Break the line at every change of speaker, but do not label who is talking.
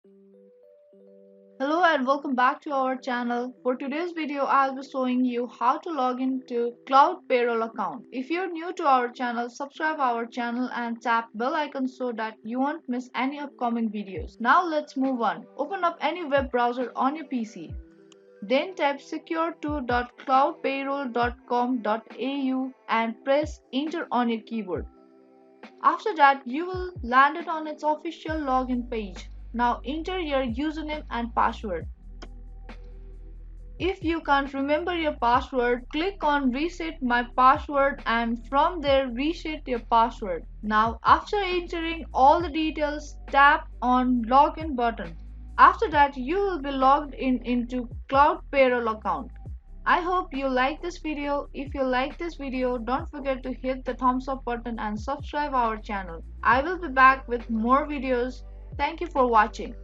Hello and welcome back to our channel. For today's video, I'll be showing you how to log into Cloud Payroll account. If you're new to our channel, subscribe our channel and tap bell icon so that you won't miss any upcoming videos. Now let's move on. Open up any web browser on your PC. Then type secure2.cloudpayroll.com.au and press enter on your keyboard. After that, you will land it on its official login page. Now enter your username and password. If you can't remember your password, click on reset my password and from there reset your password. Now after entering all the details, tap on login button. After that, you will be logged in into Cloud Payroll account. I hope you like this video. If you like this video, don't forget to hit the thumbs up button and subscribe our channel. I will be back with more videos. Thank you for watching.